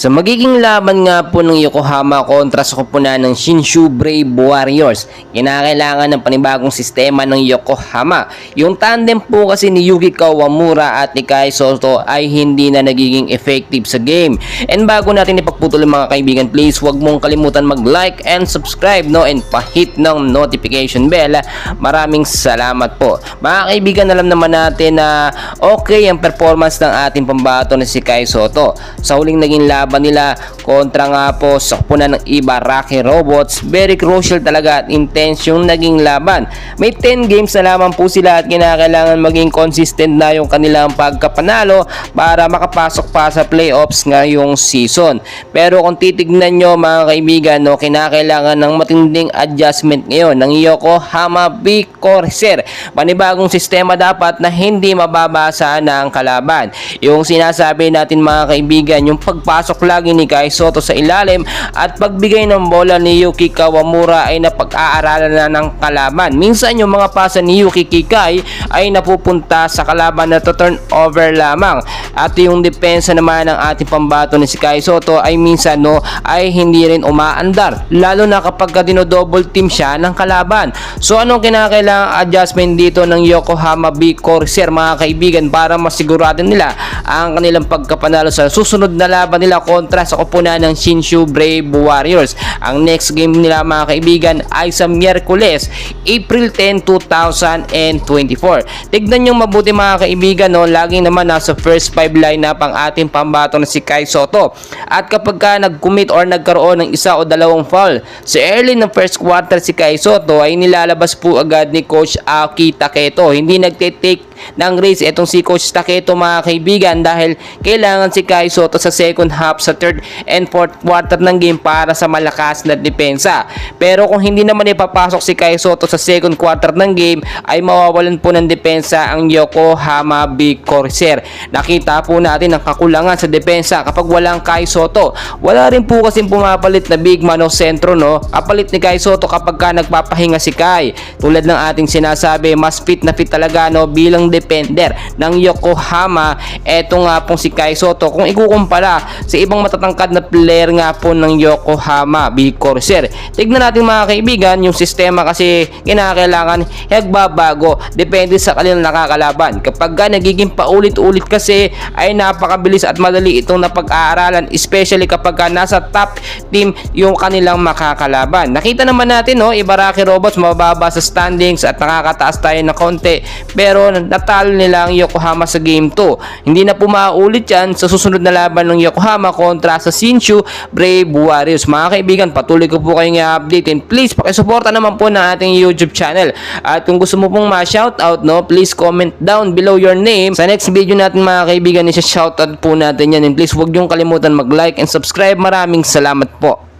Sa magiging laban nga po ng Yokohama kontra sa koponan ng Shinshu Brave Warriors, kinakailangan ng panibagong sistema ng Yokohama. Yung tandem po kasi ni Yuki Kawamura at ni Kai Soto ay hindi na nagiging effective sa game. And bago natin ipagputol mga kaibigan, please huwag mong kalimutan mag-like and subscribe, no, and pa-hit ng notification bell. Maraming salamat po. Mga kaibigan, alam naman natin na okay ang performance ng ating pambato na si Kai Soto. Sa huling naging laban nila kontra nga po sa koponan ng Ibaraki Robots, very crucial talaga at intense yung naging laban. May 10 games na lamang po sila at kinakailangan maging consistent na yung kanilang pagkapanalo para makapasok pa sa playoffs ngayong season. Pero kung titignan nyo mga kaibigan, no, kinakailangan ng matinding adjustment ngayon ng Yokohama B Corsair. Panibagong sistema dapat na hindi mababasa ng kalaban. Yung sinasabi natin mga kaibigan, yung pagpasok lagi ni Kai Soto sa ilalim at pagbigay ng bola ni Yuki Kawamura ay napag-aaralan na ng kalaban. Minsan yung mga pasa ni Yuki Kikai ay napupunta sa kalaban na to turnover lamang. At yung depensa naman ng ating pambato ni si Kai Soto ay minsan ay hindi rin umaandar, lalo na kapag dino-double team siya ng kalaban. So anong kinakailangang adjustment dito ng Yokohama B Corsair mga kaibigan para masigurado nila ang kanilang pagkapanalo sa susunod na laban nila kontra sa koponan ng Shinshu Brave Warriors. Ang next game nila mga kaibigan ay sa Miyerkules, April 10, 2024. Tignan nyo mabuti mga kaibigan, laging naman nasa first 5 lineup ang ating pambato na si Kai Soto. At kapag ka nag-commit or nagkaroon ng isa o dalawang foul sa early ng first quarter, si Kai Soto ay nilalabas po agad ni Coach Aki Taketo. Hindi nagtitake ng race itong si Coach Taketo mga kaibigan dahil kailangan si Kai Soto sa second half, sa third and fourth quarter ng game para sa malakas na depensa. Pero kung hindi naman ipapasok si Kai Soto sa second quarter ng game ay mawawalan po ng depensa ang Yokohama B Corsair. Nakita po natin ang kakulangan sa depensa kapag walang Kai Soto. Wala rin po kasing pumapalit na big man o sentro, kapalit ni Kai Soto kapag ka nagpapahinga si Kai. Tulad ng ating sinasabi, mas fit na fit talaga bilang defender ng Yokohama eto nga pong si Kai Soto kung ikukumpara sa ibang matatangkad na player nga po ng Yokohama B Corsair. Tignan natin mga kaibigan, yung sistema kasi kinakailangan nagbabago depende sa kanilang nakakalaban. Kapag nagiging paulit-ulit kasi ay napakabilis at madali itong napag-aaralan, especially kapag nasa top team yung kanilang makakalaban. Nakita naman natin Ibaraki Robots mababa sa standings at nakakataas tayo na konti, pero natalo nila ang Yokohama sa game 2. Hindi na po maulit yan sa susunod na laban ng Yokohama kontra sa Shinshu Brave Warriors. Mga kaibigan, patuloy ko po kayong i-update and please pakisuporta naman po ng ating YouTube channel. At kung gusto mo pong ma-shoutout, please comment down below your name. Sa next video natin mga kaibigan, isa-shoutout po natin yan and please huwag niyong kalimutan mag-like and subscribe. Maraming salamat po.